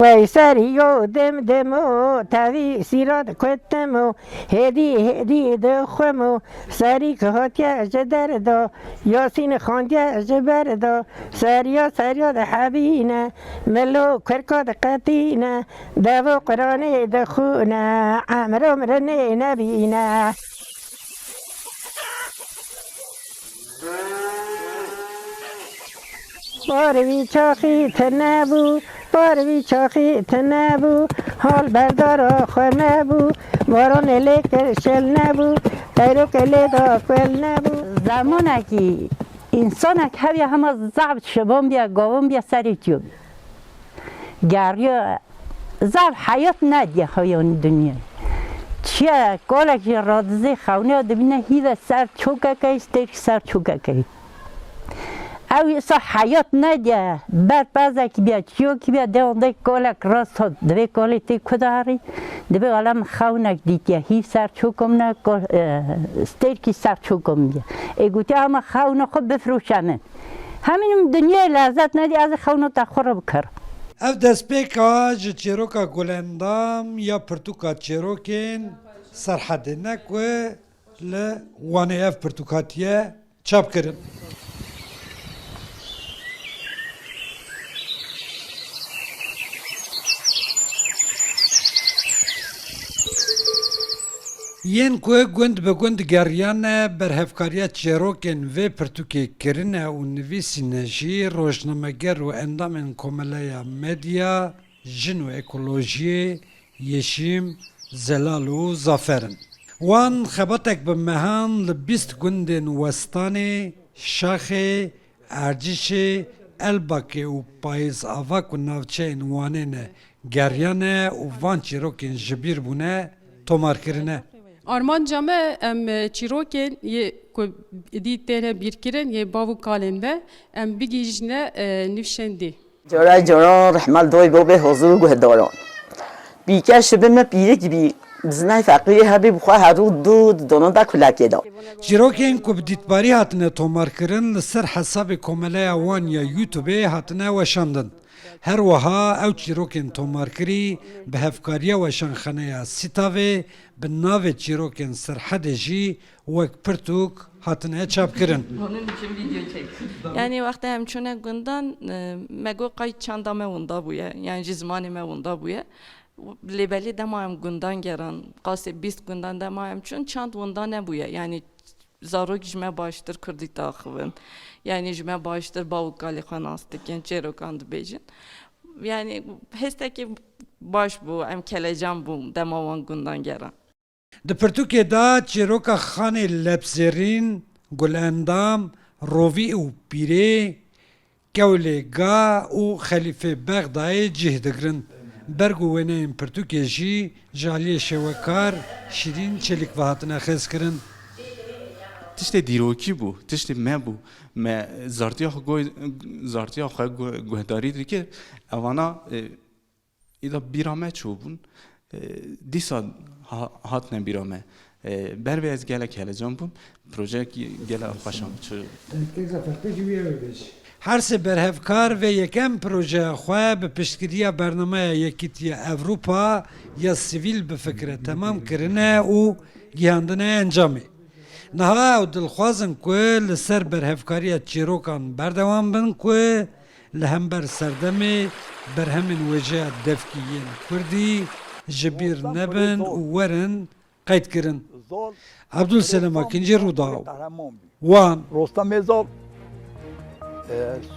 ويساريو دم دمو تاوي سيراد كتمو هدي دخمو ساري كهاتيا جدردو ياسين خانديا جبردو ساريا دحبينا ملو كركو دقاتينا دابو قراني دخونا عمرو مرني نبينا باروی چاخی تنبو باروی چاخی تنبو حال بردار خور نبو باران لیکر شل نبو پیرو کلی دا کل نبو زمانه که انسان که همه زعب شبان بیا گاوان بیا سری جوب گریا زعب حیات ندیه خواهیان دنیا چیه کالک رادزه خونه دبینه هیده سر چوکه که استیک سر چوکه که او ایسا حیات ندیه بر پازه که بیا چیو که بیا ده کالک راست ها دوی کالی تی کداری دوی علم خونک دیتیه هی سر چوکم نه استیکی سر چوکم بیا ایگوتی همه خونه خود بفروشنن همین دنیا لذت ندیه از خونه تا خور بکر اف دستپیکا جه چیروکا گلندام یا پرتوکا چیروکین سرحده نکوه لوانه اف پرتوکاتیه چاپ کرن. ین کوه گوند به گوند گریان برهفکاریا چیروکین و پرتوکی کرنه و نویسینه جی روشنامه‌گر و اندام کمالای مدیا جن و اکولوژی یشیم زلال و زافرن وان خباتک به مهان لبیست گوندن وستانی شاخ ارجش الباکه و پایز آواک و ناوچه وانین گریانه و وان چیروکین جبیر بونه تومار کرنه Arman came em çiroken ye di tere bir kiren ye bavu kalende em bigijne nifşendi. جرا رحمل دوی بو به حضور گهداران بیکش به من پیره gibi bizne فقری هبی بخوا هرو دونو دا کلاکی دا چیروکین کو بدیتباری هاتنه تومار کرن لسر حساب کوملای وان یا یوتیوب هاتنه وشاندن هر وها او چیروکین تومار کری به هفکاریا وشانخانه سیتاوی به ناو چیروکین سرحد جی وک پرتوک هاتنه چاپ کرن. Yani vakti hemçune gündan mego kay çandame unda buye yani cizmani me unda buye lebeli demayım gündan geran qase 20 gündan demayım çün çand unda ne buye yani zarok jme baştır kırdı taxıvın yani jme baştır bavuk kali xanastık yani çerokandı bejin yani hesteki baş bu em keleceğim bu demavan gündan geran. د پرتوکې دا چیروکا خانې لبزرین گلندام روی او پیره کولگا او خلیفه بغدای جهدگرن برگو ونین پرتوکې جی جالی شوکار شیرین چلیک وحاتنه خز کرن تشتی دیروکی بو تشتی ما بو ما زارتیا خواه گوهداری دی که اوانا ایدا بیرامه چو بون دیسا هات نبیرامه بر و از گله کله جنبون پروژه گله خوشم چه هر سه برهفکار و یکم پروژه خواه به پشتگیری برنامه یکیتی اوروپا یا سیویل به فکره تمام کرنه و گیاندنه انجامه نها او دلخوازن که لسر برهفکاری چیروکان بردوان بن که لهمبر سردمه برهمن وجه دفکیین کردی جبیر نبن و ورن قید کرن عبدالسلام اکنجی روداو وان رستم زال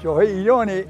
شاه ایرانی